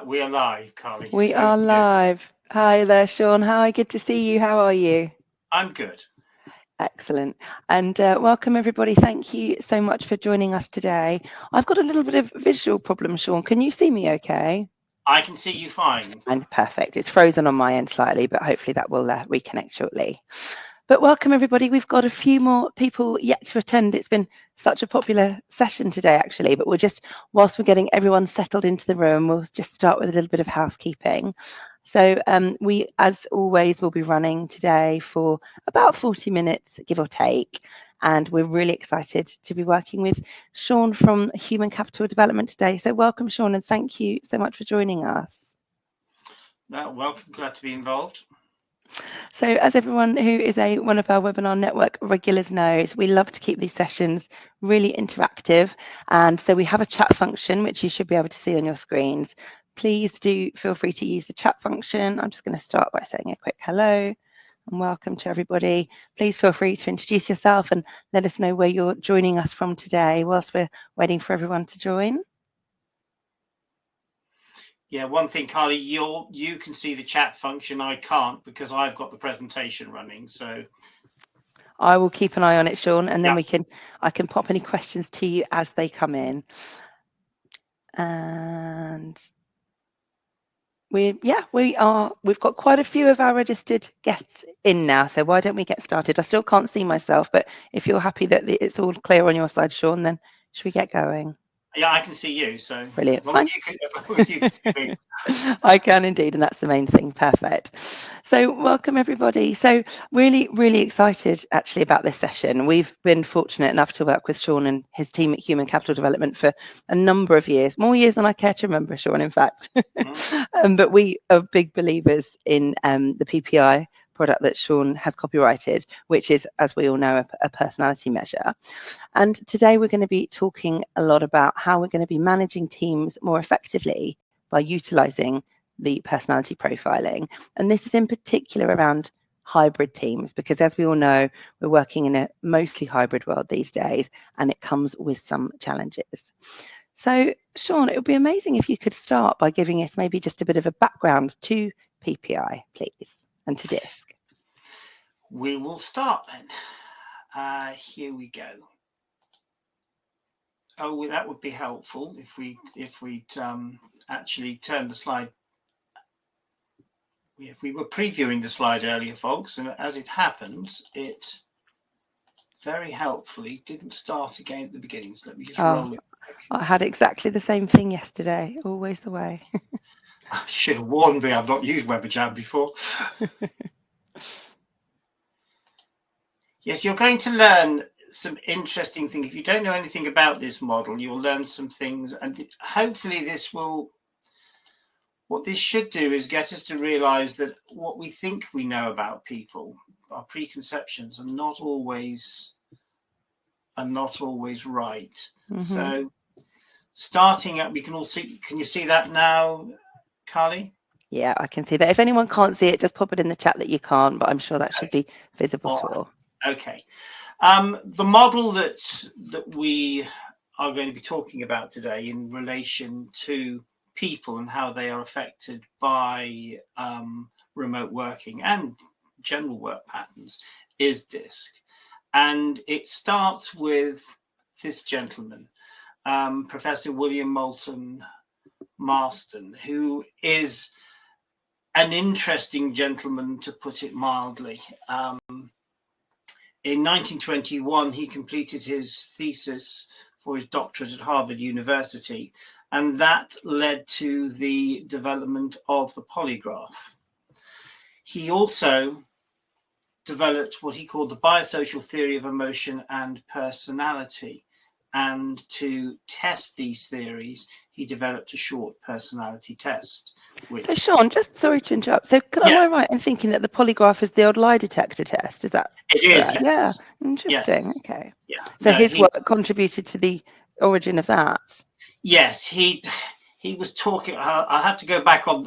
We are live, Carly. We are live. Hi there, Sean. Hi, good to see you. How are you? I'm good. Excellent. And welcome, everybody. Thank you so much for joining us today. I've got a little bit of visual problem, Sean. Can you see me okay? I can see you fine. And perfect. It's frozen on my end slightly, but hopefully that will reconnect shortly. But welcome, everybody. We've got a few more people yet to attend. It's been such a popular session today, actually, but whilst we're getting everyone settled into the room, we'll just start with a little bit of housekeeping. So we, as always, will be running today for about 40 minutes, give or take. And we're really excited to be working with Sean from Human Capital Development today. So welcome, Sean, and thank you so much for joining us. Welcome, glad to be involved. So as everyone who is one of our webinar network regulars knows, we love to keep these sessions really interactive. And so we have a chat function, which you should be able to see on your screens. Please do feel free to use the chat function. I'm just going to start by saying a quick hello and welcome to everybody. Please feel free to introduce yourself and let us know where you're joining us from today whilst we're waiting for everyone to join. Yeah, one thing, Carly, you can see the chat function. I can't because I've got the presentation running. So I will keep an eye on it, Sean, and then I can pop any questions to you as they come in. And we've got quite a few of our registered guests in now. So why don't we get started? I still can't see myself, but if you're happy that it's all clear on your side, Sean, then should we get going? Yeah, I can see you, so brilliant. As long as you can see me. I can indeed, and that's the main thing. Perfect. So welcome, everybody. So really, really excited actually about this session. We've been fortunate enough to work with Sean and his team at Human Capital Development for a number of years, more years than I care to remember, Sean, in fact. But we are big believers in the PPI product that Sean has copyrighted, which is, as we all know, a personality measure. And today we're going to be talking a lot about how we're going to be managing teams more effectively by utilising the personality profiling. And this is in particular around hybrid teams, because as we all know, we're working in a mostly hybrid world these days, and it comes with some challenges. So, Sean, it would be amazing if you could start by giving us maybe just a bit of a background to PPI, please, and to DISC. We will start then. Here we go. Oh, that would be helpful if we'd actually turn the slide. We were previewing the slide earlier, folks, and as it happens, it very helpfully didn't start again at the beginning. So let me just roll it back. I had exactly the same thing yesterday. Always the way. I should have warned me. I've not used WebJam before. Yes, you're going to learn some interesting things. If you don't know anything about this model, you'll learn some things, and hopefully what this should do is get us to realize that what we think we know about people, our preconceptions, are not always right. Mm-hmm. So starting up, we can all see, can you see that now, Carly? Yeah, I can see that. If anyone can't see it, just pop it in the chat that you can't, but I'm sure that should be visible to all. Okay. The model that we are going to be talking about today in relation to people and how they are affected by remote working and general work patterns is DISC. And it starts with this gentleman, Professor William Moulton Marston, who is an interesting gentleman, to put it mildly. In 1921, he completed his thesis for his doctorate at Harvard University, and that led to the development of the polygraph. He also developed what he called the biosocial theory of emotion and personality. And to test these theories, he developed a short personality test. So, Sean, just sorry to interrupt. So, am I right in thinking that the polygraph is the old lie detector test? Is that it is? Yes. Yeah, interesting. Yes. Okay. Yeah. So his work contributed to the origin of that. Yes, he was talking. I'll have to go back on.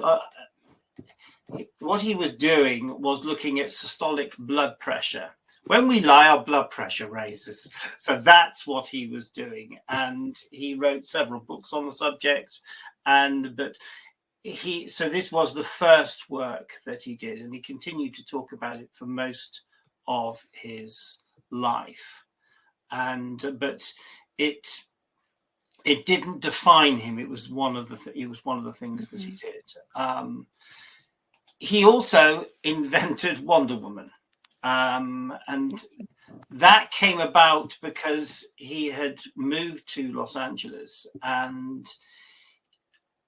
What he was doing was looking at systolic blood pressure, When we lie, our blood pressure raises. So that's what he was doing. And he wrote several books on the subject. So this was the first work that he did, and he continued to talk about it for most of his life. But it didn't define him. It was one of the things that he did. He also invented Wonder Woman. And that came about because he had moved to Los Angeles, and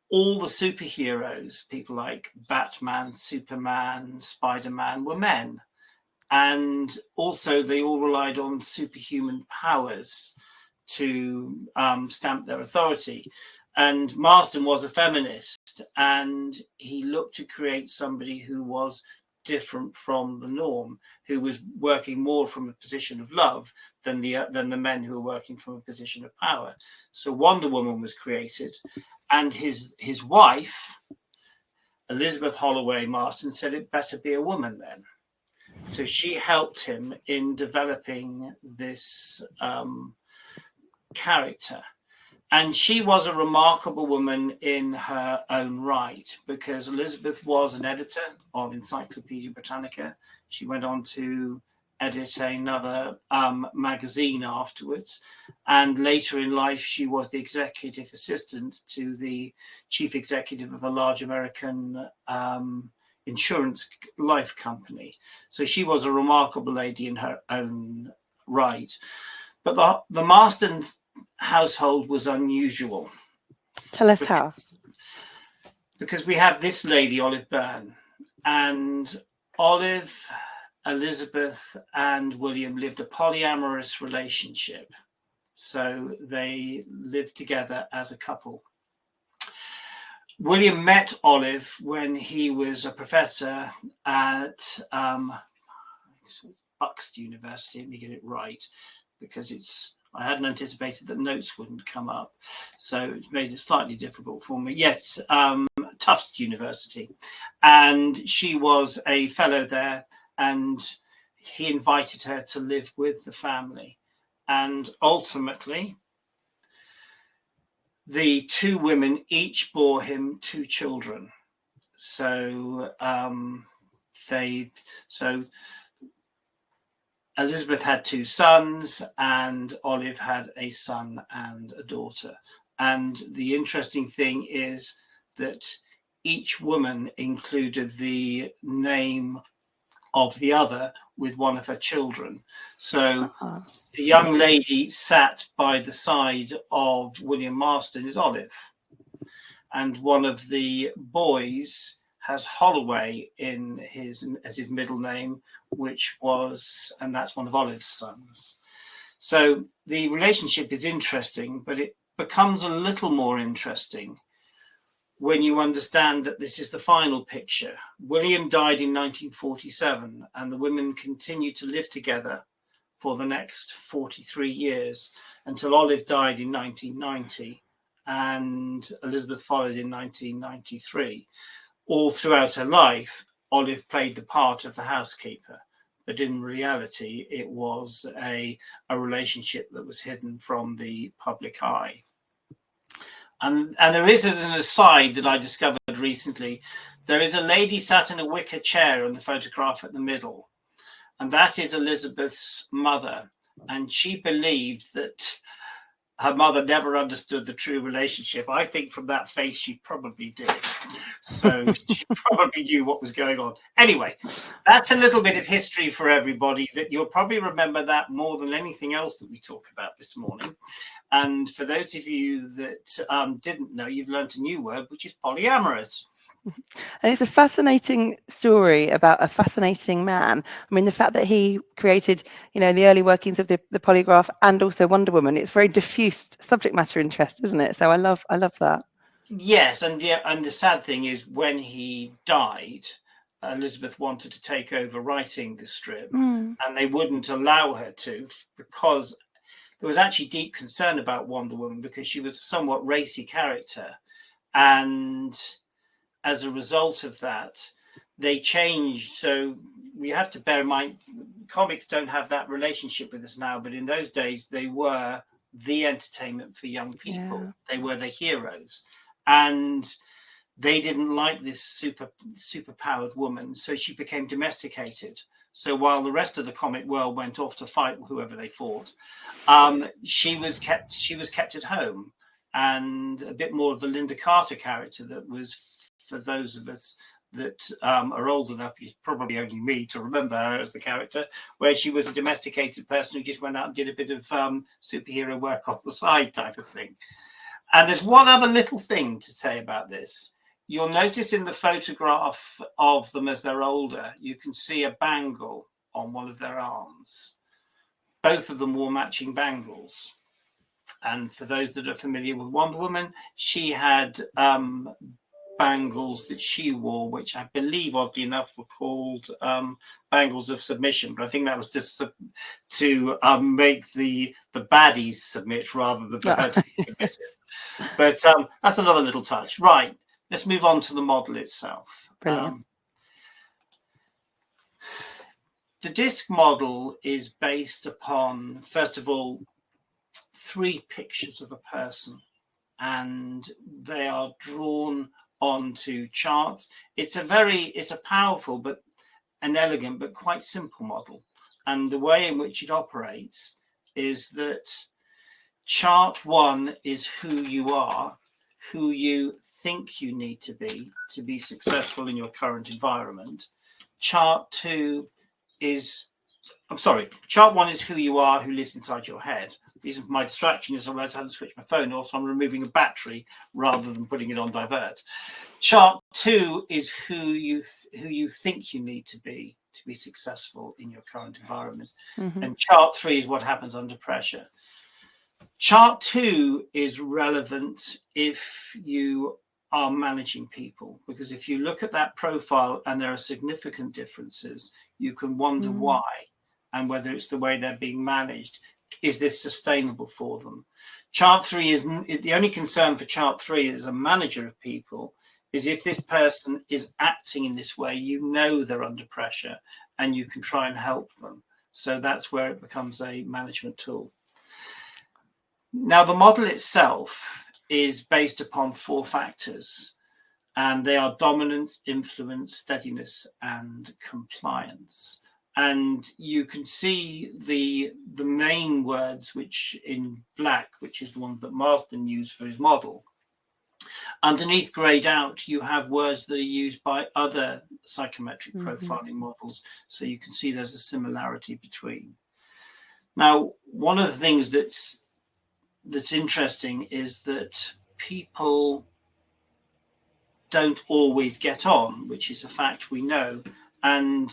all the superheroes, people like Batman, Superman, Spider-Man, were men. And also they all relied on superhuman powers to stamp their authority. And Marston was a feminist, and he looked to create somebody who was different from the norm, who was working more from a position of love than the men who were working from a position of power. So Wonder Woman was created, and his wife, Elizabeth Holloway Marston, said it better be a woman then. So she helped him in developing this character. And she was a remarkable woman in her own right, because Elizabeth was an editor of Encyclopedia Britannica. She went on to edit another magazine afterwards. And later in life, she was the executive assistant to the chief executive of a large American insurance life company. So she was a remarkable lady in her own right. But the Marston household was unusual. Tell us how. Because we have this lady, Olive Byrne, and Olive, Elizabeth, and William lived a polyamorous relationship. So they lived together as a couple. William met Olive when he was a professor at Bucks University. Let me get it right, because I hadn't anticipated that notes wouldn't come up, so it made it slightly difficult for me. Yes, Tufts University, and she was a fellow there, and he invited her to live with the family, and ultimately the two women each bore him 2 children. So Elizabeth had 2 sons, and Olive had a son and a daughter. And the interesting thing is that each woman included the name of the other with one of her children. So the young lady sat by the side of William Marston is Olive, and one of the boys has Holloway as his middle name, and that's one of Olive's sons. So the relationship is interesting, but it becomes a little more interesting when you understand that this is the final picture. William died in 1947, and the women continued to live together for the next 43 years until Olive died in 1990, and Elizabeth followed in 1993. All throughout her life, Olive played the part of the housekeeper, but in reality, it was a relationship that was hidden from the public eye. And there is an aside that I discovered recently. There is a lady sat in a wicker chair in the photograph at the middle, and that is Elizabeth's mother. And she believed that her mother never understood the true relationship. I think from that face, she probably did. So she probably knew what was going on. Anyway, that's a little bit of history for everybody, that you'll probably remember that more than anything else that we talk about this morning. And for those of you that didn't know, you've learned a new word, which is polyamorous. And it's a fascinating story about a fascinating man. I mean, the fact that he created, the early workings of the polygraph and also Wonder Woman, it's very diffused subject matter interest, isn't it? So I love that. Yes, and the sad thing is, when he died, Elizabeth wanted to take over writing the strip, and they wouldn't allow her to, because there was actually deep concern about Wonder Woman, because she was a somewhat racy character, and as a result of that, they changed. So we have to bear in mind, comics don't have that relationship with us now, but in those days they were the entertainment for young people. Yeah. They were the heroes, and they didn't like this super powered woman, so she became domesticated. So while the rest of the comic world went off to fight whoever they fought, she was kept at home, and a bit more of the Linda Carter character that was, for those of us that are old enough, probably only me, to remember her as the character, where she was a domesticated person who just went out and did a bit of superhero work on the side type of thing. And there's one other little thing to say about this. You'll notice in the photograph of them as they're older, you can see a bangle on one of their arms. Both of them wore matching bangles. And for those that are familiar with Wonder Woman, she had bangles that she wore, which I believe, oddly enough, were called bangles of submission. But I think that was just to make the baddies submit rather than her to be submissive. But that's another little touch. Right, let's move on to the model itself. Brilliant. The disc model is based upon, first of all, 3 pictures of a person, and they are drawn onto charts. It's a powerful but an elegant but quite simple model, and the way in which it operates is that chart 1 is who you are, who you think you need to be successful in your current environment. Chart 1 is who you are, who lives inside your head. The reason for my distraction is I had to switch my phone off, so I'm removing a battery rather than putting it on divert. Chart 2 is who you think you need to be successful in your current environment. Mm-hmm. And chart 3 is what happens under pressure. Chart 2 is relevant if you are managing people, because if you look at that profile and there are significant differences, you can wonder why, and whether it's the way they're being managed. Is this sustainable for them? Chart 3 is the only concern for chart 3 as a manager of people is if this person is acting in this way, you know they're under pressure and you can try and help them. So that's where it becomes a management tool. Now, the model itself is based upon 4 factors, and they are dominance, influence, steadiness, and compliance. And you can see the main words, which in black, which is the ones that Marston used for his model. Underneath, grayed out, you have words that are used by other psychometric profiling models. So you can see there's a similarity between. Now, one of the things that's interesting is that people don't always get on, which is a fact we know. And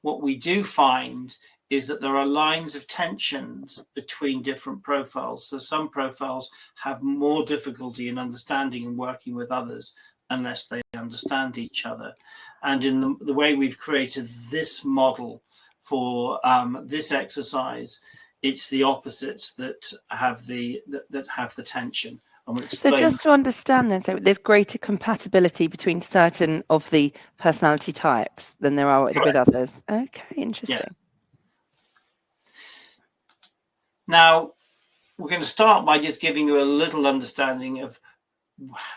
what we do find is that there are lines of tension between different profiles. So some profiles have more difficulty in understanding and working with others unless they understand each other. And in the way we've created this model for this exercise, it's the opposites that have the tension. So just to understand then, so there's greater compatibility between certain of the personality types than there are with others. Okay, interesting. Yeah. Now, we're going to start by just giving you a little understanding of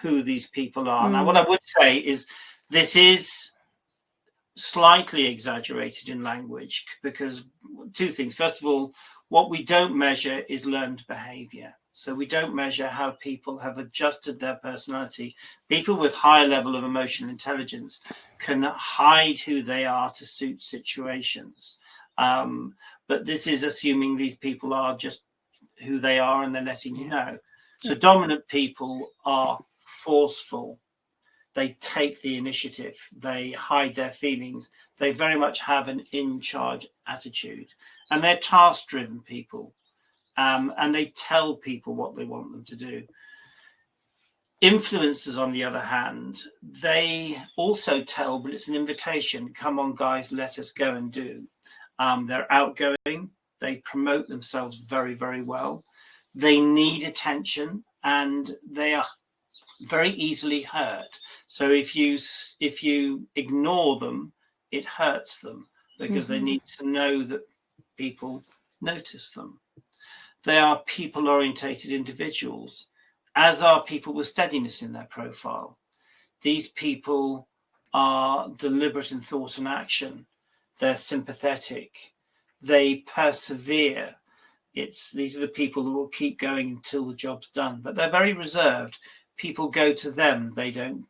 who these people are. Now, what I would say is this is slightly exaggerated in language because 2 things. First of all, what we don't measure is learned behavior. So we don't measure how people have adjusted their personality. People with higher level of emotional intelligence can hide who they are to suit situations. But this is assuming these people are just who they are and they're letting you know. So dominant people are forceful. They take the initiative. They hide their feelings. They very much have an in-charge attitude. And they're task-driven people. And they tell people what they want them to do. Influencers, on the other hand, they also tell, but it's an invitation. Come on, guys, let us go and do. They're outgoing. They promote themselves very, very well. They need attention, and they are very easily hurt. So if you ignore them, it hurts them because they need to know that people notice them. They are people-orientated individuals, as are people with steadiness in their profile. These people are deliberate in thought and action. They're sympathetic. They persevere. These are the people that will keep going until the job's done. But they're very reserved. People go to them. They don't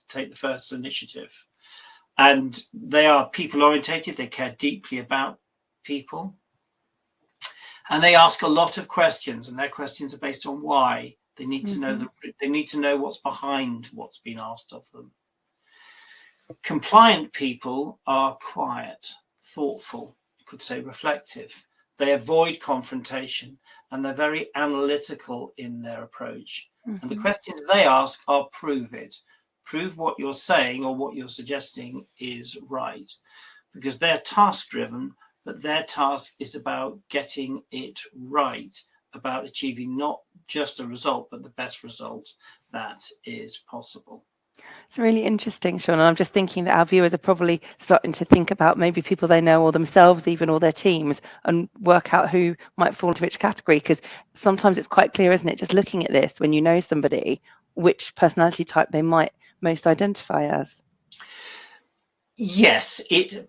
take the first initiative. And they are people-orientated. They care deeply about people. And they ask a lot of questions, and their questions are based on why. They need to know they need to know what's behind what's been asked of them. Compliant people are quiet, thoughtful, you could say reflective. They avoid confrontation, and they're very analytical in their approach. And the questions they ask are prove it. Prove what you're saying or what you're suggesting is right. Because they're task-driven, but their task is about getting it right, about achieving not just a result, but the best result that is possible. It's really interesting, Sean. And I'm just thinking that our viewers are probably starting to think about maybe people they know or themselves even or their teams and work out who might fall into which category. Because sometimes it's quite clear, isn't it, just looking at this when you know somebody, which personality type they might most identify as. Yes,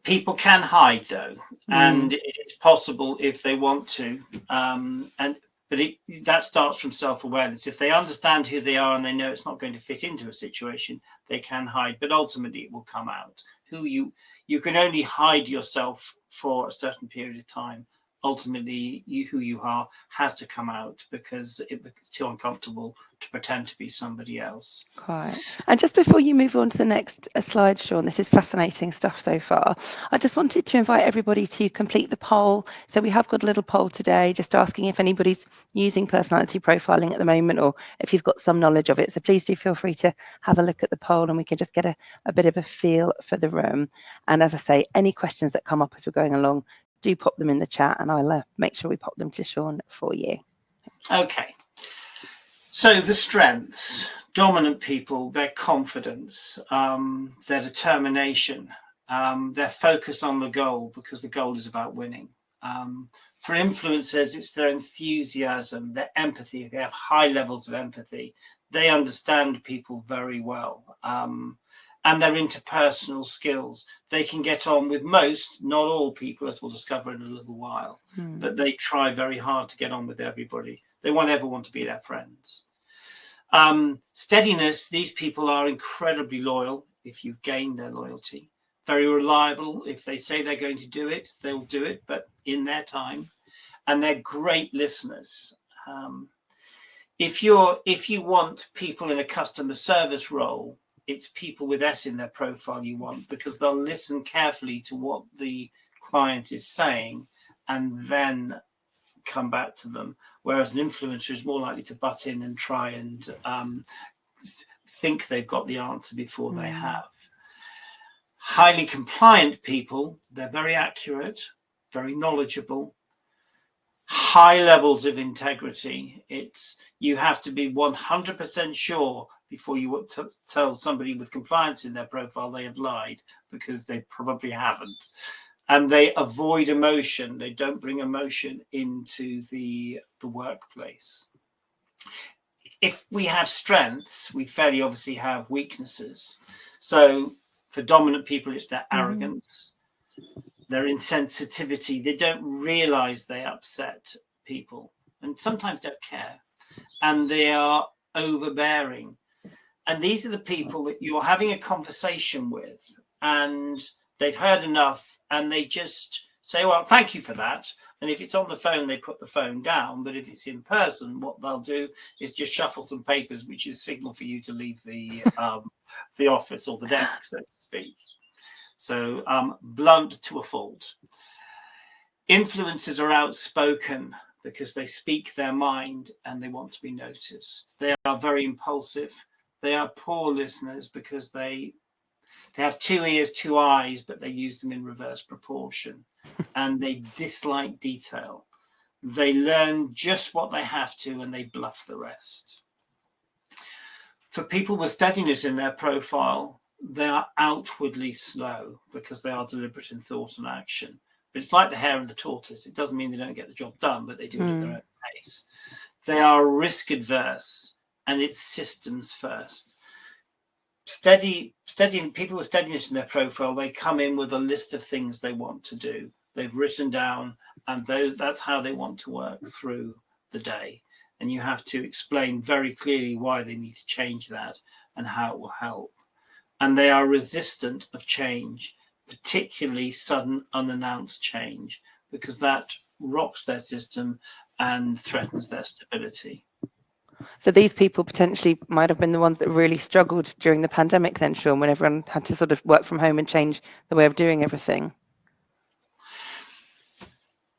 people can hide though, and it's possible if they want to. That starts from self-awareness. If they understand who they are and they know it's not going to fit into a situation, they can hide. But ultimately, it will come out. You can only hide yourself for a certain period of time. Ultimately, who you are has to come out because it's too uncomfortable to pretend to be somebody else. Quite. And just before you move on to the next slide, Sean, this is fascinating stuff so far. I just wanted to invite everybody to complete the poll. So we have got a little poll today, just asking if anybody's using personality profiling at the moment or if you've got some knowledge of it. So please do feel free to have a look at the poll and we can just get a bit of a feel for the room. And as I say, any questions that come up as we're going along, do pop them in the chat and I'll make sure we pop them to Sean for you. Okay. So the strengths, dominant people, their confidence, their determination, their focus on the goal because the goal is about winning. For influencers, it's their enthusiasm, their empathy. They have high levels of empathy. They understand people very well. And their interpersonal skills. They can get on with most, not all people, as we'll discover in a little while, but they try very hard to get on with everybody. They want everyone to be their friends. Steadiness, these people are incredibly loyal if you've gained their loyalty. Very reliable. If they say they're going to do it, they'll do it, but in their time. And they're great listeners. If you want people in a customer service role, it's people with S in their profile you want because they'll listen carefully to what the client is saying and then come back to them. Whereas an influencer is more likely to butt in and try and think they've got the answer before they have. Highly compliant people, they're very accurate, very knowledgeable, high levels of integrity. You have to be 100% sure before you tell somebody with compliance in their profile they have lied, because they probably haven't. And they avoid emotion. They don't bring emotion into the workplace. If we have strengths, we fairly obviously have weaknesses. So for dominant people, it's their arrogance, their insensitivity. They don't realize they upset people and sometimes don't care. And they are overbearing. And these are the people that you're having a conversation with and they've heard enough and they just say, well, thank you for that. And if it's on the phone, they put the phone down. But if it's in person, what they'll do is just shuffle some papers, which is a signal for you to leave the office or the desk, so to speak. So blunt to a fault. Influencers are outspoken because they speak their mind and they want to be noticed. They are very impulsive. They are poor listeners because they have 2 ears, 2 eyes, but they use them in reverse proportion. And they dislike detail. They learn just what they have to and they bluff the rest. For people with steadiness in their profile, they are outwardly slow because they are deliberate in thought and action. But it's like the hare and the tortoise. It doesn't mean they don't get the job done, but they do it at their own pace. They are risk adverse, and it's systems first. Steady people with steadiness in their profile, they come in with a list of things they want to do. They've written down, and that's how they want to work through the day. And you have to explain very clearly why they need to change that and how it will help. And they are resistant of change, particularly sudden, unannounced change, because that rocks their system and threatens their stability. So these people potentially might have been the ones that really struggled during the pandemic then, Sean, when everyone had to sort of work from home and change the way of doing everything.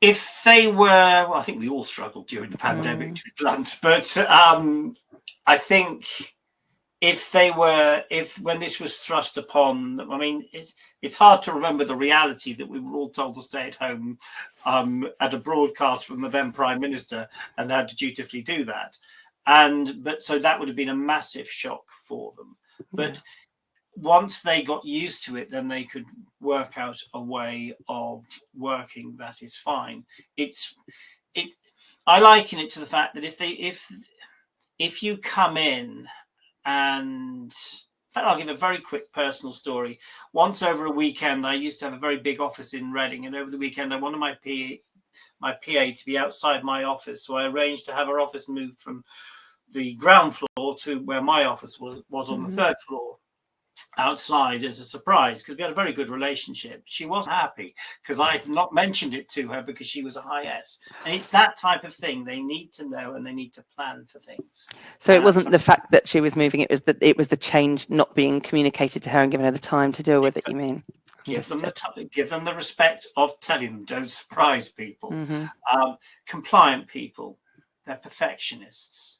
If they were, well, I think we all struggled during the pandemic, to be blunt, but I think when this was thrust upon, I mean, it's hard to remember the reality that we were all told to stay at home at a broadcast from the then Prime Minister and had to dutifully do that. But so that would have been a massive shock for them. But once they got used to it, then they could work out a way of working that is fine. I liken it to the fact that if you come in, and in fact, I'll give a very quick personal story. Once over a weekend, I used to have a very big office in Reading, and over the weekend I wanted my PA to be outside my office, so I arranged to have her office moved from the ground floor to where my office was on the third floor, outside, as a surprise, because we had a very good relationship. She wasn't happy because I had not mentioned it to her because she was a high S. And it's that type of thing. They need to know and they need to plan for things. So it wasn't the fact that she was moving, it was the change not being communicated to her and given her the time to deal with it, you mean? Give them the respect of telling them. Don't surprise people. Compliant people, they're perfectionists.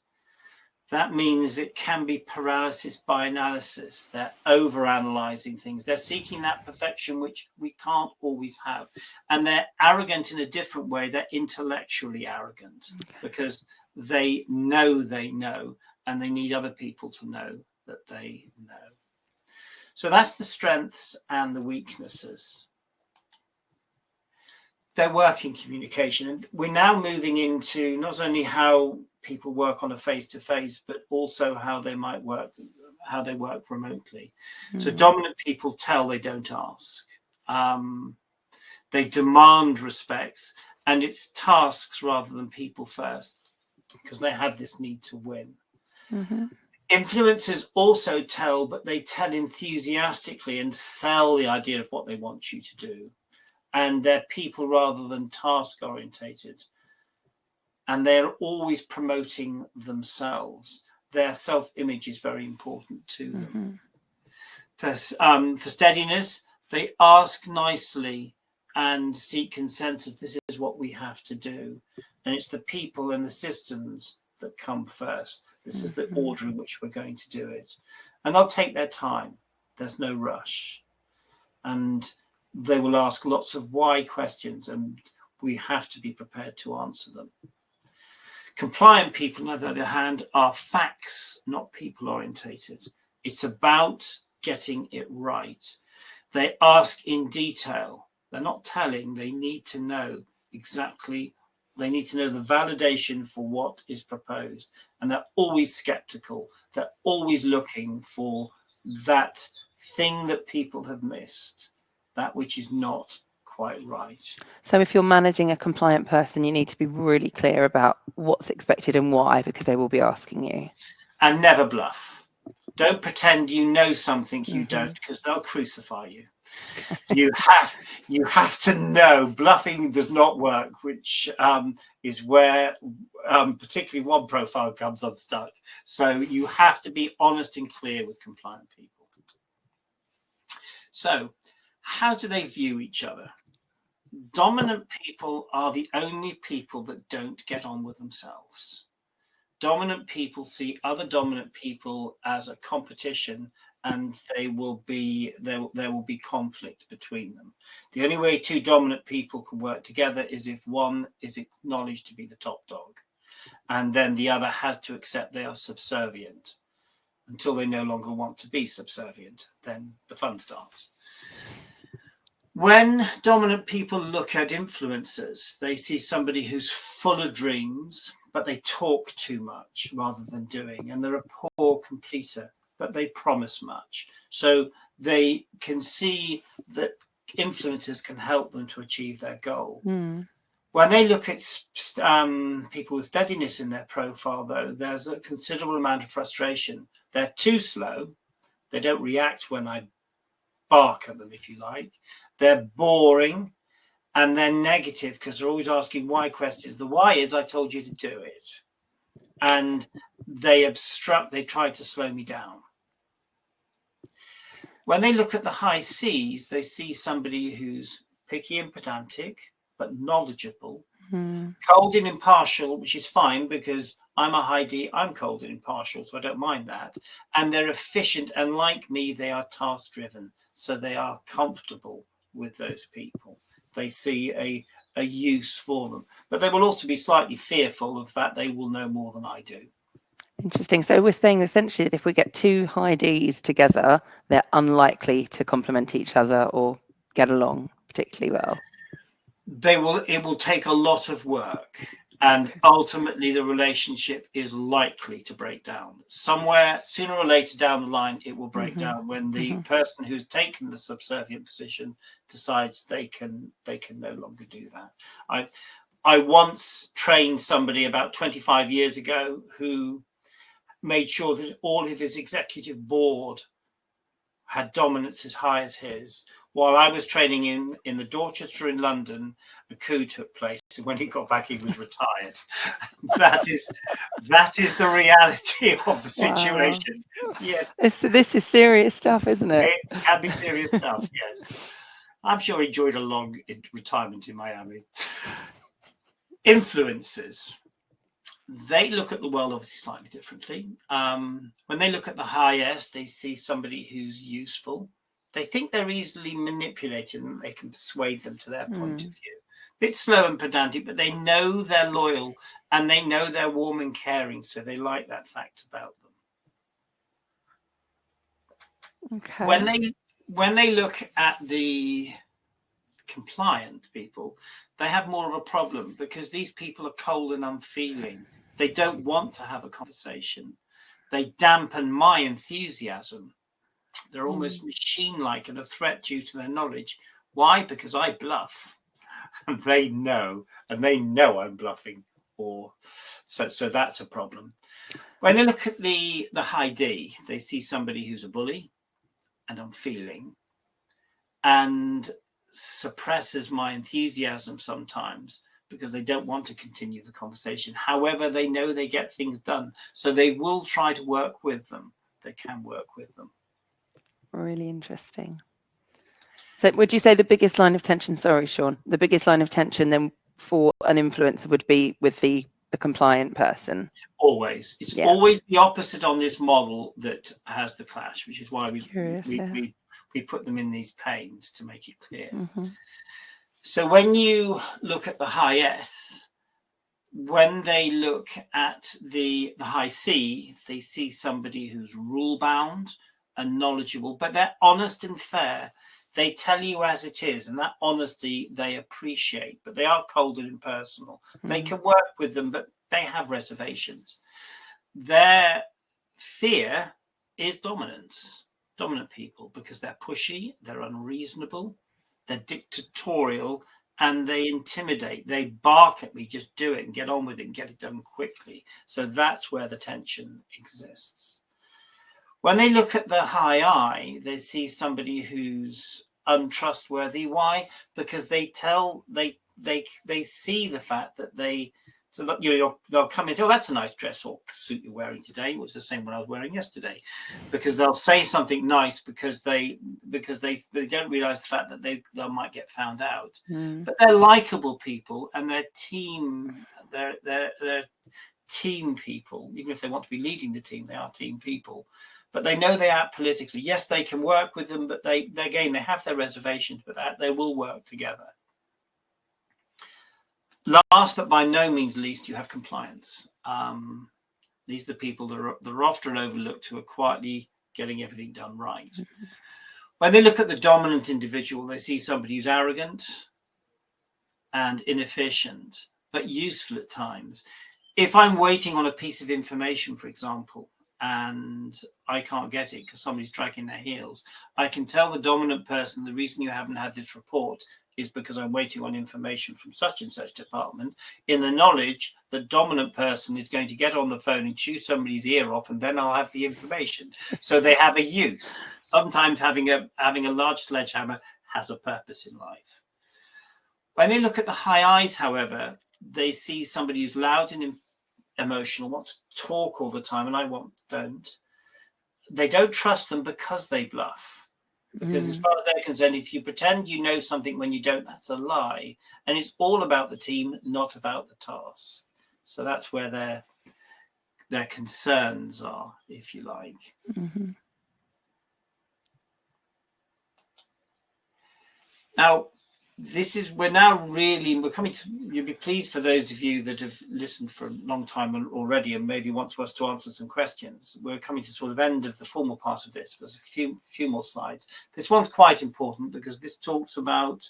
That means it can be paralysis by analysis. They're overanalyzing things. They're seeking that perfection, which we can't always have. And they're arrogant in a different way. They're intellectually arrogant because they know, and they need other people to know that they know. So that's the strengths and the weaknesses. Their working communication. And we're now moving into not only how people work on a face-to-face, but also how they work remotely. So dominant people tell, they don't ask. They demand respects, and it's tasks rather than people first, because they have this need to win. Influencers also tell, but they tell enthusiastically and sell the idea of what they want you to do. And they're people rather than task orientated. And they're always promoting themselves. Their self-image is very important to them. For steadiness, they ask nicely and seek consensus. This is what we have to do. And it's the people and the systems that come first. This is the order in which we're going to do it. And they'll take their time. There's no rush. And they will ask lots of why questions, and we have to be prepared to answer them. Compliant people, on the other hand, are facts, not people orientated. It's about getting it right. They ask in detail. They're not telling. They need to know exactly. They need to know the validation for what is proposed. And they're always skeptical. They're always looking for that thing that people have missed, that which is not quite right. So if you're managing a compliant person, you need to be really clear about what's expected and why, because they will be asking you. And never bluff. Don't pretend you know something you don't, because they'll crucify you. You have to know. Bluffing does not work, which is where particularly one profile comes unstuck. So you have to be honest and clear with compliant people. So how do they view each other? Dominant people are the only people that don't get on with themselves. Dominant people see other dominant people as a competition, and there will be conflict between them. The only way two dominant people can work together is if one is acknowledged to be the top dog, and then the other has to accept they are subservient. until they no longer want to be subservient. Then the fun starts. When dominant people look at influencers, they see somebody who's full of dreams, but they talk too much rather than doing. And they're a poor completer, but they promise much. So they can see that influencers can help them to achieve their goal. When they look at people with steadiness in their profile, though, there's a considerable amount of frustration. They're too slow. They don't react when I bark at them, if you like. They're boring, and they're negative because they're always asking why questions. The why is I told you to do it. And they obstruct, they try to slow me down. When they look at the high C's, they see somebody who's picky and pedantic, but knowledgeable, cold and impartial, which is fine because I'm a high D, I'm cold and impartial, so I don't mind that. And they're efficient, and like me, they are task driven, so they are comfortable with those people. They see a use for them, but they will also be slightly fearful of that they will know more than I do. Interesting. So we're saying essentially that if we get two high Ds together, they're unlikely to complement each other or get along particularly well. It will take a lot of work, and ultimately the relationship is likely to break down. Somewhere sooner or later down the line, it will break down when the person who's taken the subservient position decides they can no longer do that. I once trained somebody about 25 years ago who made sure that all of his executive board had dominance as high as his. While I was training in the Dorchester in London, a coup took place, and when he got back, he was retired. That is the reality of the situation. Wow. Yes, this is serious stuff, isn't it? It can be serious stuff. Yes, I'm sure he enjoyed a long retirement in Miami. Influencers. They look at the world obviously slightly differently. When they look at the highest, they see somebody who's useful. They think they're easily manipulated and they can persuade them to their point of view. Bit slow and pedantic, but they know they're loyal and they know they're warm and caring, so they like that fact about them. Okay. When they look at the compliant people, they have more of a problem because these people are cold and unfeeling. They don't want to have a conversation. They dampen my enthusiasm. They're almost machine-like and a threat due to their knowledge. Why? Because I bluff. And they know I'm bluffing. So that's a problem. When they look at the high D, they see somebody who's a bully and unfeeling and suppresses my enthusiasm sometimes because they don't want to continue the conversation. However, they know they get things done. So they will try to work with them. They can work with them. Really interesting. So would you say the biggest line of tension, sorry, Sean, the biggest line of tension then for an influencer would be with the compliant person? Always. It's always the opposite on this model that has the clash, which is why we put them in these panes to make it clear. So when you look at the high S, when they look at the high C, they see somebody who's rule bound and knowledgeable, but they're honest and fair. They tell you as it is, and that honesty they appreciate, but they are cold and impersonal. They can work with them, but they have reservations. Their fear is dominance, dominant people, because they're pushy, they're unreasonable, they're dictatorial, and they intimidate. They bark at me, just do it and get on with it and get it done quickly. So that's where the tension exists. When they look at the high I, they see somebody who's untrustworthy. Why? Because they see the fact that they'll come in and say, oh, that's a nice dress or suit you're wearing today. It was the same one I was wearing yesterday. Because they'll say something nice because they don't realize the fact that they might get found out. But they're likable people and they're team people. Even if they want to be leading the team, they are team people. But they know they act politically. Yes, they can work with them, but they have their reservations, but they will work together. Last but by no means least, you have compliance. These are the people that are often overlooked, who are quietly getting everything done right. When they look at the dominant individual, they see somebody who's arrogant and inefficient, but useful at times. If I'm waiting on a piece of information, for example, and I can't get it because somebody's dragging their heels, I can tell the dominant person, the reason you haven't had this report is because I'm waiting on information from such and such department, in the knowledge the dominant person is going to get on the phone and chew somebody's ear off, and then I'll have the information. So they have a use. Sometimes having a large sledgehammer has a purpose in life. When they look at the high eyes, however, they see somebody who's loud and emotional, wants to talk all the time, and don't. They don't trust them because they bluff. Because as far as they're concerned, if you pretend you know something when you don't, that's a lie. And it's all about the team, not about the task. So that's where their concerns are, if you like. Mm-hmm. Now, we're coming to, you'll be pleased for those of you that have listened for a long time already and maybe want us to answer some questions. We're coming to sort of end of the formal part of this. There's a few more slides. This one's quite important because this talks about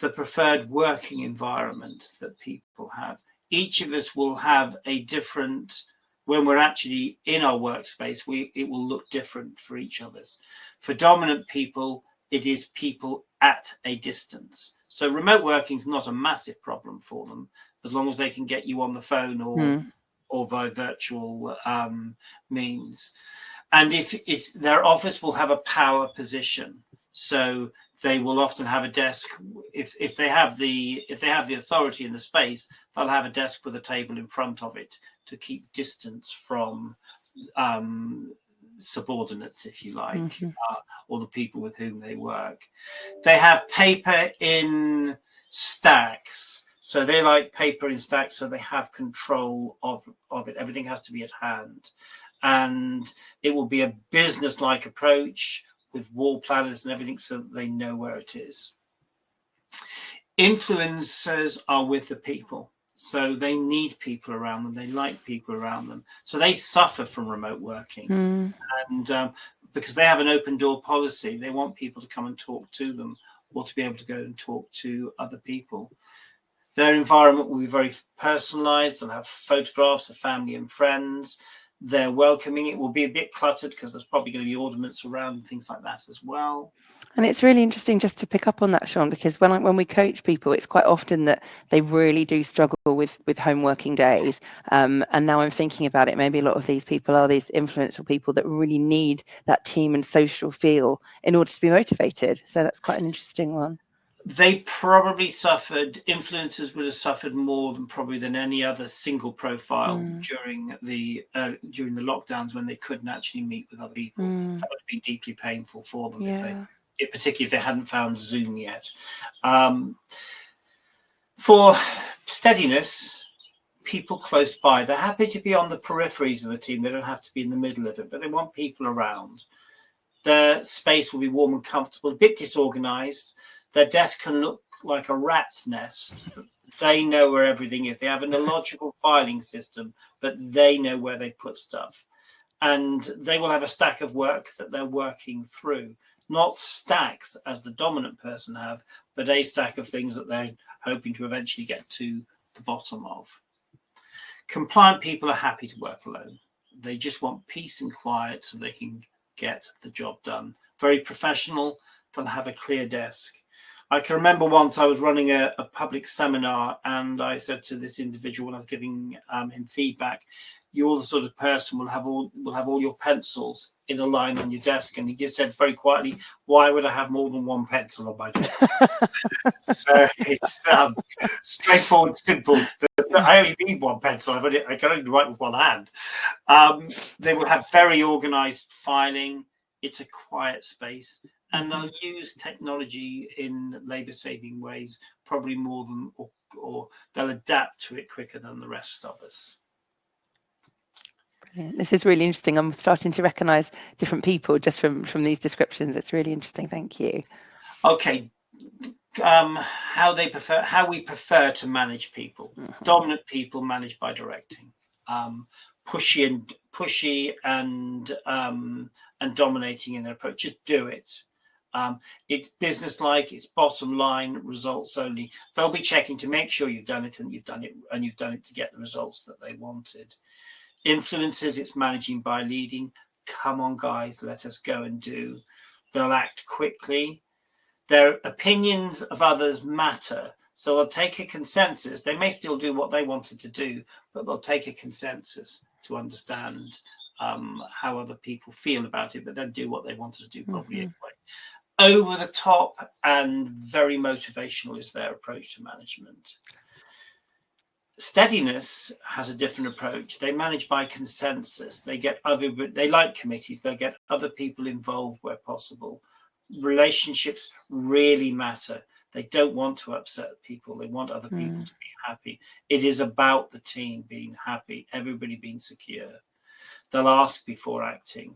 the preferred working environment that people have. Each of us will have a different, when we're actually in our workspace, it will look different for each of us. For dominant people, it is people at a distance. So remote working is not a massive problem for them, as long as they can get you on the phone or by virtual means. And if it's their office will have a power position, so they will often have a desk. If they have the authority in the space, they'll have a desk with a table in front of it to keep distance from subordinates, if you like, or the people with whom they work. They have paper in stacks, so they like paper in stacks, so they have control of it. Everything has to be at hand, and it will be a business-like approach with wall planners and everything, so that they know where it is. Influencers are with the people. So they need people around them. They like people around them. So they suffer from remote working. And because they have an open door policy, they want people to come and talk to them or to be able to go and talk to other people. Their environment will be very personalized. They'll have photographs of family and friends. They're welcoming. It will be a bit cluttered because there's probably going to be ornaments around and things like that as well. And it's really interesting just to pick up on that, Sean, because when we coach people, it's quite often that they really do struggle with home working days. And now I'm thinking about it, maybe a lot of these people are these influential people that really need that team and social feel in order to be motivated. So that's quite an interesting one. They probably suffered, influencers would have suffered more than any other single profile during the lockdowns, when they couldn't actually meet with other people. That would have been deeply painful for them, particularly if they hadn't found Zoom yet. For steadiness, people close by, they're happy to be on the peripheries of the team. They don't have to be in the middle of it, but they want people around. Their space will be warm and comfortable, a bit disorganized. Their desk can look like a rat's nest. They know where everything is. They have an illogical filing system, but they know where they put stuff. And they will have a stack of work that they're working through. Not stacks as the dominant person have, but a stack of things that they're hoping to eventually get to the bottom of. Compliant people are happy to work alone. They just want peace and quiet so they can get the job done. Very professional. They'll have a clear desk. I can remember once I was running a public seminar, and I said to this individual when I was giving him feedback, "You're the sort of person will have all your pencils in a line on your desk." And he just said very quietly, "Why would I have more than one pencil on my desk?" So it's straightforward, simple. I only need one pencil. I can only write with one hand. They will have very organized filing. It's a quiet space. And they'll use technology in labor-saving ways, probably more than, or they'll adapt to it quicker than the rest of us. Brilliant. This is really interesting. I'm starting to recognise different people just from these descriptions. It's really interesting. Thank you. Okay. How we prefer to manage people. Dominant people managed by directing. pushy and dominating in their approach. Just do it. It's business-like, it's bottom line, results only. They'll be checking to make sure you've done it, and you've done it to get the results that they wanted. Influencers, it's managing by leading. Come on, guys, let us go and do. They'll act quickly. Their opinions of others matter. So they'll take a consensus. They may still do what they wanted to do, but they'll take a consensus to understand how other people feel about it, but then do what they wanted to do probably anyway. Over the top and very motivational is their approach to management. Steadiness has a different approach. They manage by consensus. They like committees. They'll get other people involved where possible. Relationships really matter. They don't want to upset people. They want other people to be happy. It is about the team being happy, everybody being secure. They'll ask before acting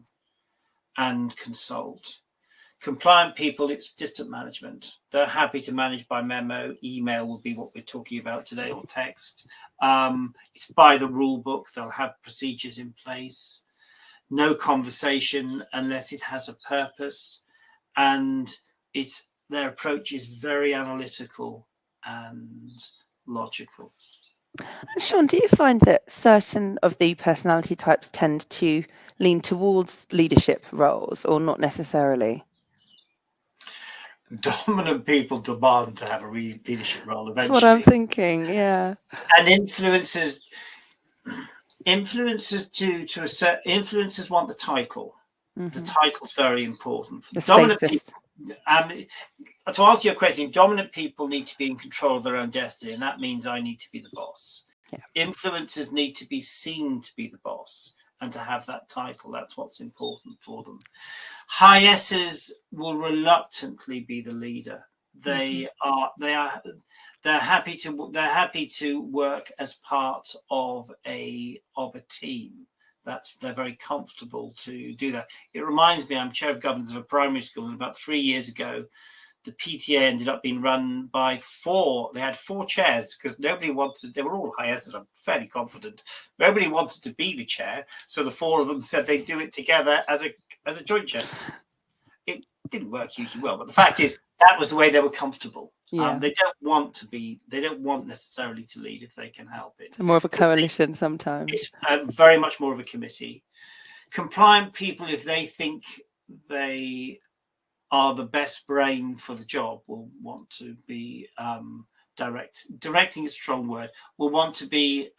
and consult. Compliant people, it's distant management. They're happy to manage by memo. Email will be what we're talking about today, or text. It's by the rule book. They'll have procedures in place. No conversation unless it has a purpose. And their approach is very analytical and logical. And Sean, do you find that certain of the personality types tend to lean towards leadership roles, or not necessarily? Dominant people demand to have a leadership role eventually. That's what I'm thinking, yeah. And influencers want the title. The title's very important. The Dominant status. To answer your question, dominant people need to be in control of their own destiny, and that means I need to be the boss. Yeah. Influencers need to be seen to be the boss and to have that title. That's what's important for them. High S's will reluctantly be the leader. They're happy to work as part of a team. They're very comfortable to do that. It reminds me, I'm chair of governance of a primary school, and about 3 years ago, the PTA ended up being run by 4. They had 4 chairs because nobody wanted. They were all high S's, I'm fairly confident. Nobody wanted to be the chair, so the 4 of them said they'd do it together as a joint chair. It didn't work hugely well, but the fact is that was the way they were comfortable. Yeah. They don't want necessarily to lead if they can help it. So more of a coalition sometimes. It's very much more of a committee. Compliant people, if they think they are the best brain for the job, will want to be directing is a strong word, will want to be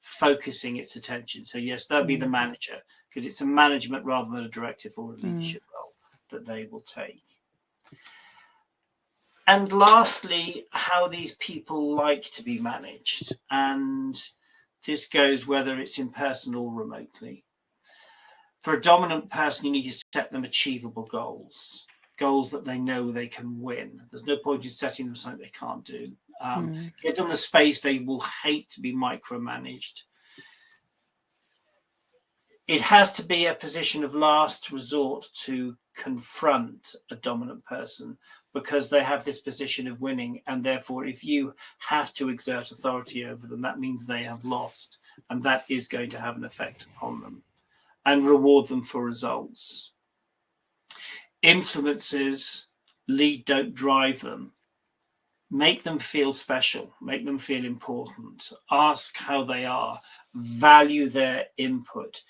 focusing its attention. So yes, they'll be the manager, because it's a management rather than a directive or a leadership role that they will take. And lastly, how these people like to be managed. And this goes whether it's in person or remotely. For a dominant person, you need to set them achievable goals that they know they can win. There's no point in setting them something they can't do. Give them the space. They will hate to be micromanaged. It has to be a position of last resort to confront a dominant person, because they have this position of winning, and therefore if you have to exert authority over them, that means they have lost, and that is going to have an effect upon them. And reward them for results. Influences lead, don't drive them. Make them feel special, make them feel important, ask how they are, value their input,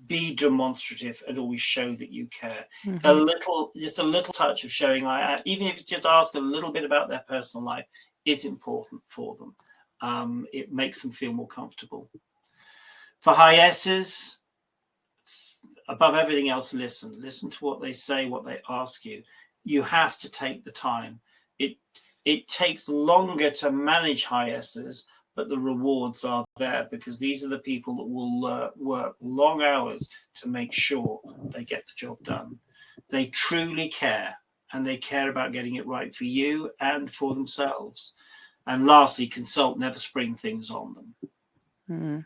be demonstrative, and always show that you care. Just a little touch of showing, even if it's just ask a little bit about their personal life, is important for them. It makes them feel more comfortable. For high S's, above everything else, listen to what they say, what they ask you. You have to take the time. It takes longer to manage high S's, but the rewards are there, because these are the people that will work long hours to make sure they get the job done. They truly care, and they care about getting it right for you and for themselves. And lastly, consult, never spring things on them.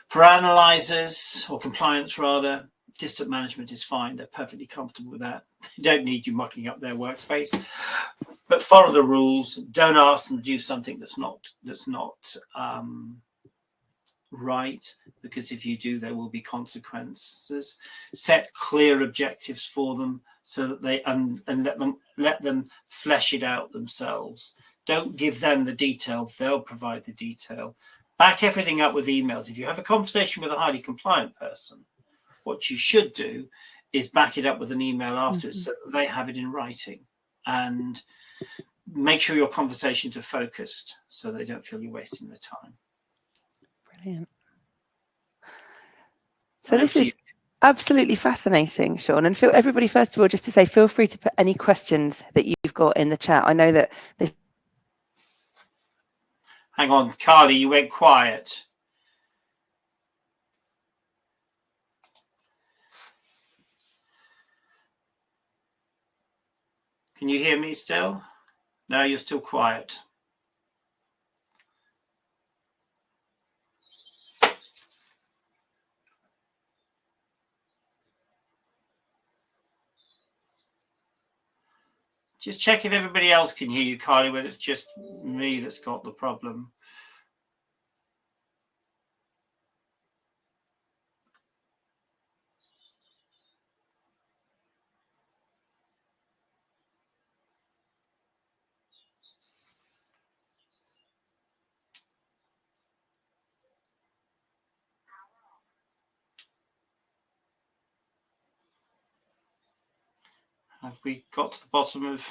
For analyzers, or compliance rather, distant management is fine. They're perfectly comfortable with that. They don't need you mucking up their workspace. But follow the rules. Don't ask them to do something that's not right, because if you do, there will be consequences. Set clear objectives for them so that they and let them flesh it out themselves. Don't give them the detail, they'll provide the detail. Back everything up with emails. If you have a conversation with a highly compliant person, what you should do is back it up with an email afterwards, so that they have it in writing, and make sure your conversations are focused so they don't feel you're wasting their time. Brilliant. So this is absolutely fascinating, Sean. And everybody, first of all, just to say, feel free to put any questions that you've got in the chat. I know that this. Hang on, Carly, you went quiet. Can you hear me still? No, you're still quiet. Just check if everybody else can hear you, Carly, whether it's just me that's got the problem. Have we got to the bottom of...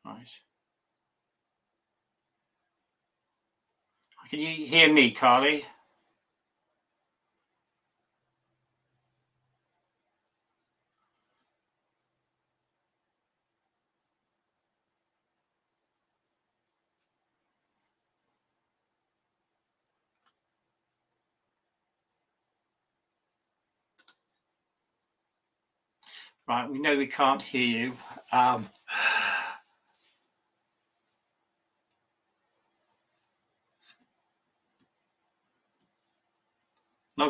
Right. Can you hear me, Carly? Right, we know we can't hear you. Not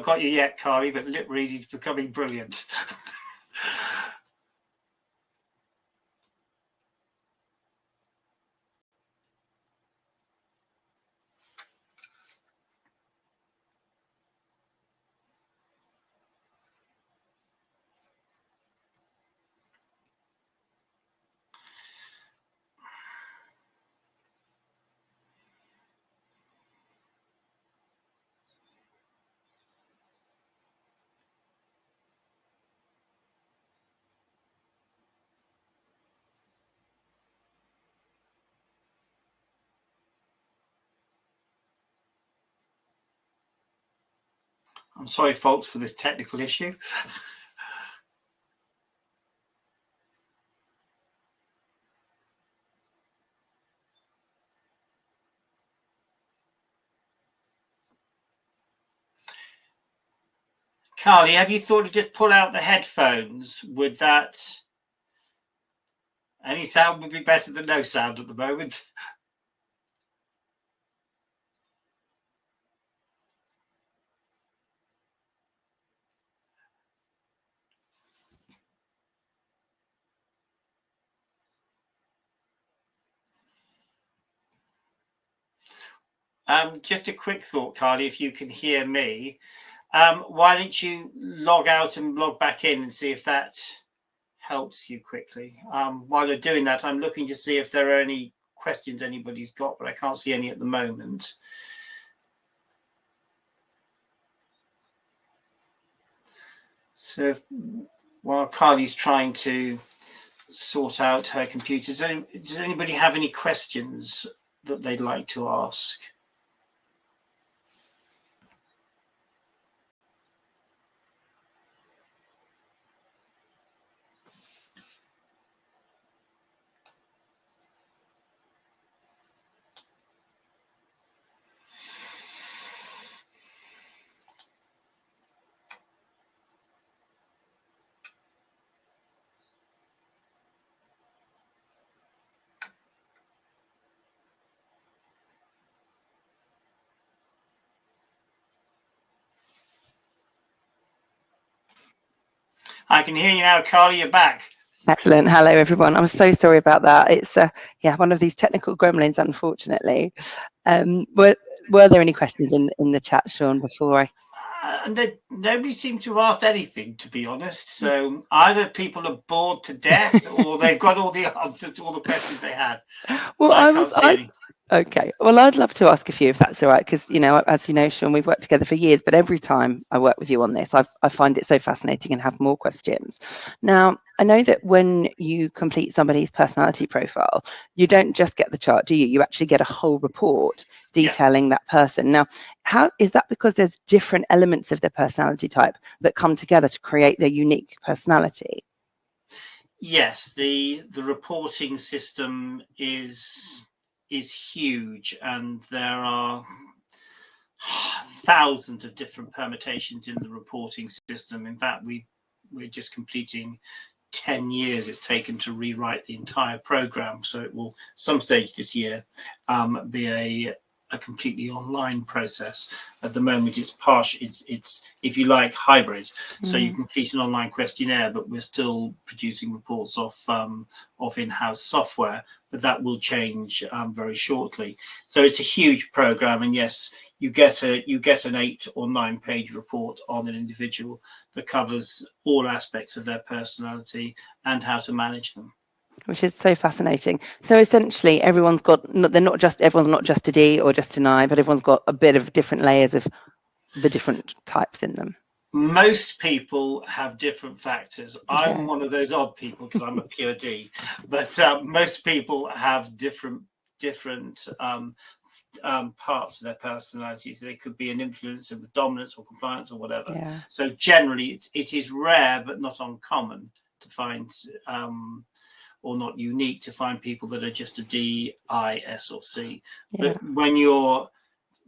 got you yet, Carly, but lip reading's becoming brilliant. I'm sorry, folks, for this technical issue. Carly, have you thought to just pull out the headphones? Would that... Any sound would be better than no sound at the moment. Just a quick thought, Carly, if you can hear me. Why don't you log out and log back in and see if that helps you quickly. While you're doing that, I'm looking to see if there are any questions anybody's got, but I can't see any at the moment. So while Carly's trying to sort out her computer, does anybody have any questions that they'd like to ask? I can hear you now, Carly. You're back. Excellent. Hello, everyone. I'm so sorry about that. It's one of these technical gremlins, unfortunately. Were there any questions in the chat, Sean, before I? Nobody seems to have asked anything, to be honest. So either people are bored to death, or they've got all the answers to all the questions they had. Well, I can't see any. Okay. Well, I'd love to ask a few if that's all right, because, as you know, Sean, we've worked together for years, but every time I work with you on this, I find it so fascinating and have more questions. Now, I know that when you complete somebody's personality profile, you don't just get the chart, do you? You actually get a whole report detailing that person. Now, how is that? Because there's different elements of their personality type that come together to create their unique personality. Yes, the reporting system is huge, and there are thousands of different permutations in the reporting system. In fact, we're just completing 10 years it's taken to rewrite the entire program, so it will some stage this year be a completely online process. At the moment it's partial, it's if you like hybrid, so you complete an online questionnaire, but we're still producing reports off in-house software, but that will change very shortly. So it's a huge program, and yes, you get an 8 or 9 page report on an individual that covers all aspects of their personality and how to manage them. Which is so fascinating. So essentially, everyone's not just a D or just an I, but everyone's got a bit of different layers of the different types in them. Most people have different factors. Okay. I'm one of those odd people because I'm a pure D, but most people have different parts of their personalities. They could be an influencer with dominance or compliance or whatever. Yeah. So generally, it is rare but not uncommon to find, or not unique to find people that are just a D, I, S, or C. Yeah. But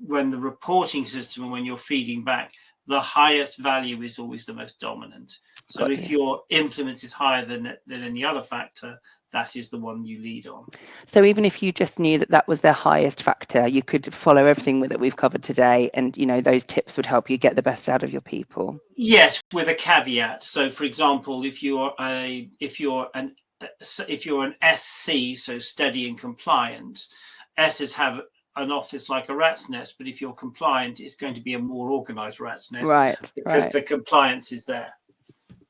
when the reporting system and when you're feeding back, the highest value is always the most dominant. So if your influence is higher than any other factor, that is the one you lead on. So even if you just knew that was their highest factor, you could follow everything that we've covered today, and those tips would help you get the best out of your people. Yes, with a caveat. So for example, if you're an SC, so steady and compliant, S's have an office like a rat's nest, but if you're compliant, it's going to be a more organized rat's nest, right? Because the compliance is there.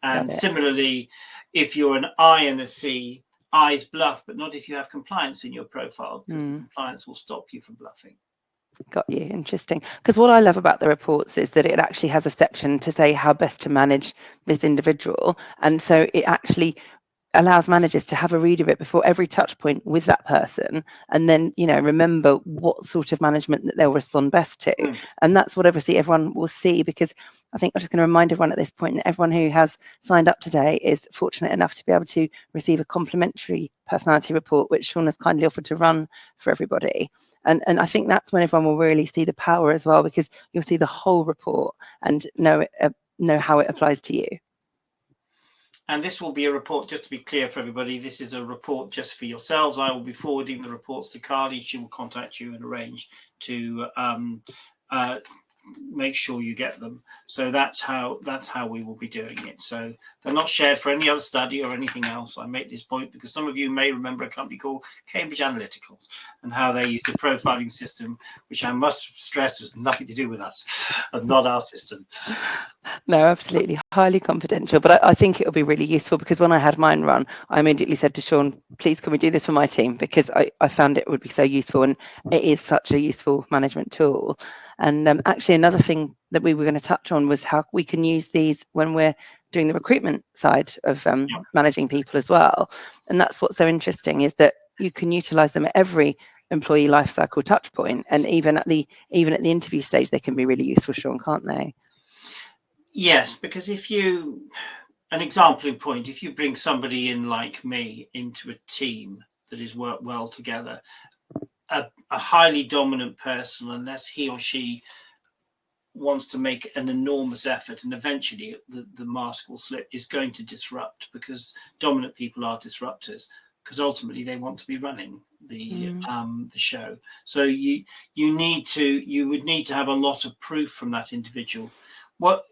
And similarly, if you're an I and a C, I's bluff, but not if you have compliance in your profile, because compliance will stop you from bluffing. Got you. Interesting. Because what I love about the reports is that it actually has a section to say how best to manage this individual, and so it actually allows managers to have a read of it before every touch point with that person, and then remember what sort of management that they'll respond best to. And that's what obviously everyone will see, because I think I'm just going to remind everyone at this point that everyone who has signed up today is fortunate enough to be able to receive a complimentary personality report, which Sean has kindly offered to run for everybody. And I think that's when everyone will really see the power as well, because you'll see the whole report and know how it applies to you. And this will be a report, just to be clear for everybody, this is a report just for yourselves. I will be forwarding the reports to Carly. She will contact you and arrange to make sure you get them. So that's how we will be doing it. So they're not shared for any other study or anything else. I make this point because some of you may remember a company called Cambridge Analytica and how they used a profiling system, which I must stress was nothing to do with us and not our system. No, absolutely, highly confidential, but I think it'll be really useful, because when I had mine run, I immediately said to Sean, please can we do this for my team, because I found it would be so useful, and it is such a useful management tool. And actually another thing that we were going to touch on was how we can use these when we're doing the recruitment side of managing people as well. And that's what's so interesting, is that you can utilize them at every employee lifecycle touch point, and even at the interview stage they can be really useful, Sean, can't they? Yes, because an example in point, if you bring somebody in like me into a team that is worked well together, a highly dominant person, unless he or she wants to make an enormous effort and eventually the mask will slip, is going to disrupt, because dominant people are disruptors, because ultimately they want to be running the show. So you would need to have a lot of proof from that individual. What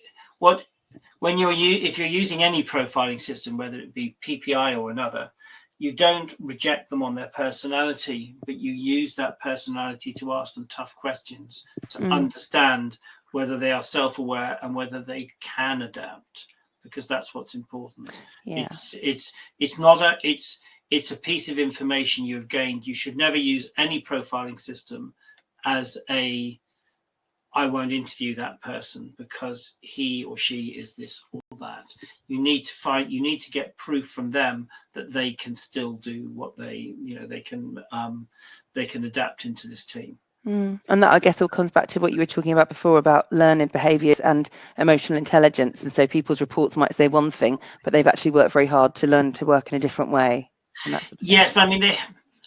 if you're using any profiling system, whether it be PPI or another, you don't reject them on their personality, but you use that personality to ask them tough questions to understand whether they are self-aware and whether they can adapt, because that's what's important. Yeah. It's a piece of information you've gained. You should never use any profiling system as I won't interview that person because he or she is this or that. You need to get proof from them that they can still do what they can adapt into this team. And that, I guess, all comes back to what you were talking about before about learned behaviours and emotional intelligence. And so people's reports might say one thing, but they've actually worked very hard to learn to work in a different way. And that's yes, but I mean,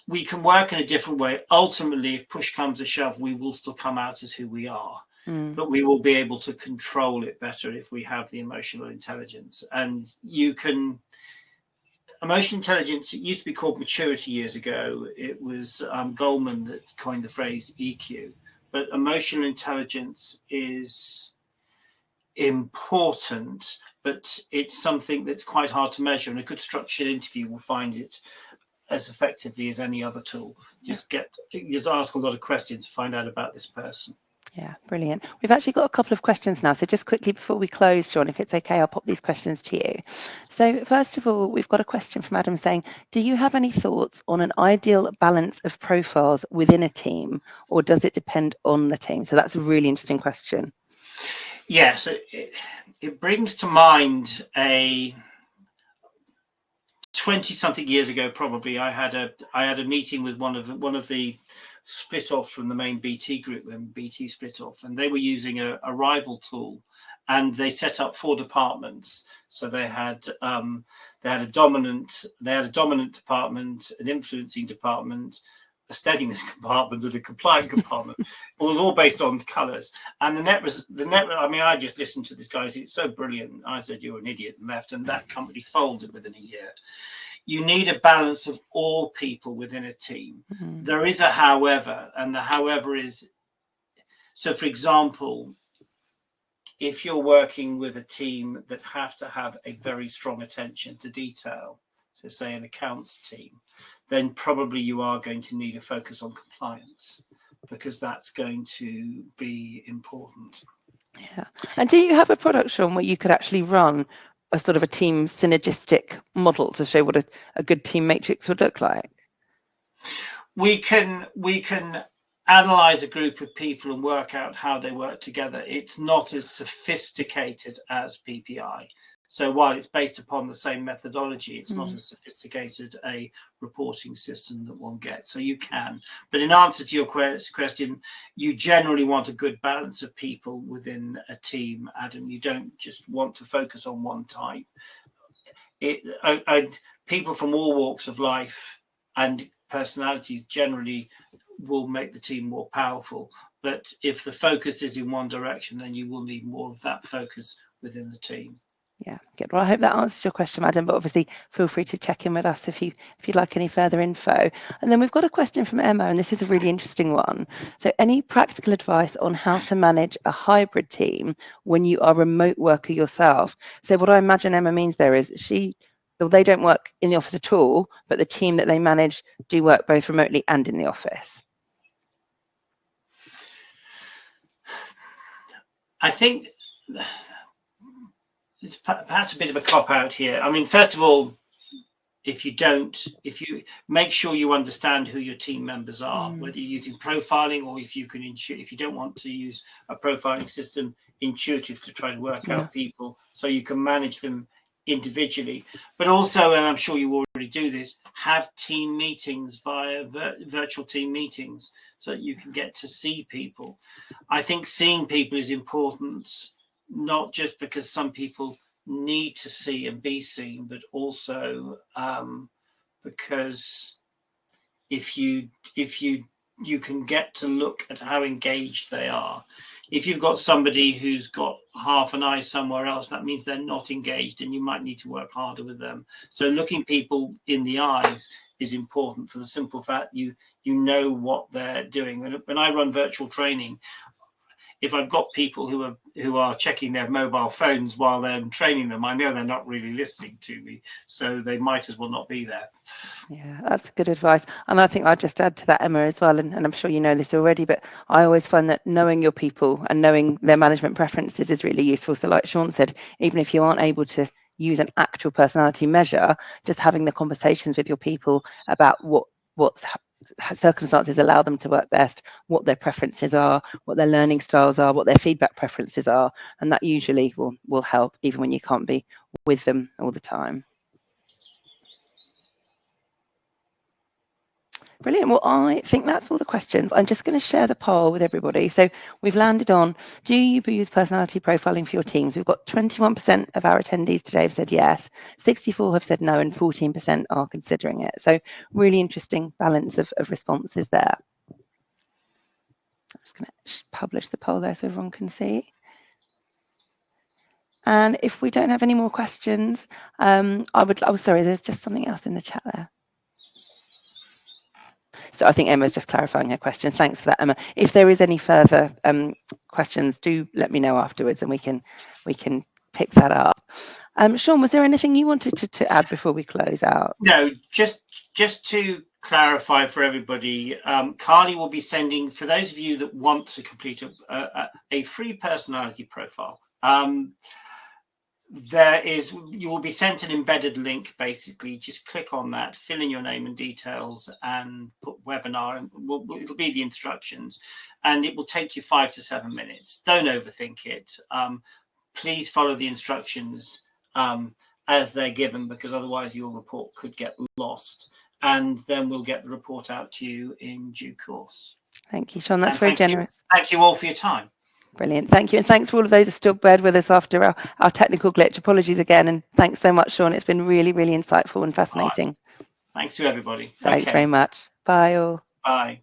we can work in a different way. Ultimately, if push comes to shove, we will still come out as who we are. But we will be able to control it better if we have the emotional intelligence. And emotional intelligence, it used to be called maturity years ago. It was Goldman that coined the phrase EQ. But emotional intelligence is important, but it's something that's quite hard to measure. And a good structured interview will find it as effectively as any other tool. Just ask a lot of questions to find out about this person. Yeah, brilliant. We've actually got a couple of questions now. So just quickly before we close, Sean, if it's okay, I'll pop these questions to you. So first of all, we've got a question from Adam saying, do you have any thoughts on an ideal balance of profiles within a team, or does it depend on the team? So that's a really interesting question. Yes, it brings to mind a 20-something years ago, probably. I had a meeting with one of the split off from the main BT group when BT split off, and they were using a rival tool, and they set up 4 departments. So they had a dominant department, an influencing department, a steadiness compartment, and a compliant compartment. It was all based on colours. And the net. I mean, I just listened to this guy. It's so brilliant. I said, "You're an idiot," and left. And that company folded within a year. You need a balance of all people within a team. There is a however, and the however is, so for example, if you're working with a team that have to have a very strong attention to detail, so say an accounts team, then probably you are going to need a focus on compliance, because that's going to be important. Yeah. And do you have a product, Sean, where you could actually run a sort of a team synergistic model to show what a good team matrix would look like? We can analyze a group of people and work out how they work together. It's not as sophisticated as PPI. So while it's based upon the same methodology, it's not as sophisticated a reporting system that one gets. So you can. But in answer to your question, you generally want a good balance of people within a team, Adam. You don't just want to focus on one type. People from all walks of life and personalities generally will make the team more powerful. But if the focus is in one direction, then you will need more of that focus within the team. Yeah, good. Well, I hope that answers your question, Madam, but obviously feel free to check in with us if you'd like any further info. And then we've got a question from Emma, and this is a really interesting one. So any practical advice on how to manage a hybrid team when you are a remote worker yourself? So what I imagine Emma means there is they don't work in the office at all, but the team that they manage do work both remotely and in the office. I think it's perhaps a bit of a cop out here. I mean, first of all, if you make sure you understand who your team members are, whether you're using profiling or if you don't want to use a profiling system, intuitive to try to work out people so you can manage them individually. But also, and I'm sure you already do this, have team meetings via virtual team meetings so that you can get to see people. I think seeing people is important, not just because some people need to see and be seen, but also because if you can get to look at how engaged they are. If you've got somebody who's got half an eye somewhere else, that means they're not engaged and you might need to work harder with them. So looking people in the eyes is important for the simple fact you know what they're doing. When I run virtual training, if I've got people who are who are checking their mobile phones while they're training them, I know they're not really listening to me, so they might as well not be there. Yeah, that's good advice. And I think I'd just add to that, Emma, as well, and I'm sure you know this already, but I always find that knowing your people and knowing their management preferences is really useful. So like Sean said, even if you aren't able to use an actual personality measure, just having the conversations with your people about what circumstances allow them to work best, what their preferences are, what their learning styles are, what their feedback preferences are, and that usually will help even when you can't be with them all the time. Brilliant. Well, I think that's all the questions. I'm just going to share the poll with everybody. So we've landed on, do you use personality profiling for your teams? We've got 21% of our attendees today have said yes, 64 have said no, and 14% are considering it. So really interesting balance of responses there. I'm just going to publish the poll there so everyone can see. And if we don't have any more questions, sorry, there's just something else in the chat there. So I think Emma's just clarifying her question. Thanks for that, Emma. If there is any further questions, do let me know afterwards and we can pick that up. Sean, was there anything you wanted to add before we close out? No, just to clarify for everybody, Carly will be sending, for those of you that want to complete a free personality profile, you will be sent an embedded link. Basically, just click on that, fill in your name and details, and put webinar, and it'll be the instructions, and it will take you 5 to 7 minutes. Don't overthink it. Please follow the instructions as they're given, because otherwise your report could get lost, and then we'll get the report out to you in due course. Thank you, Sean. That's very generous. Thank you all for your time. Brilliant. Thank you. And thanks for all of those who still bared with us after our technical glitch. Apologies again. And thanks so much, Sean. It's been really, really insightful and fascinating. Right. Thanks to everybody. Thanks very much. Bye all. Bye.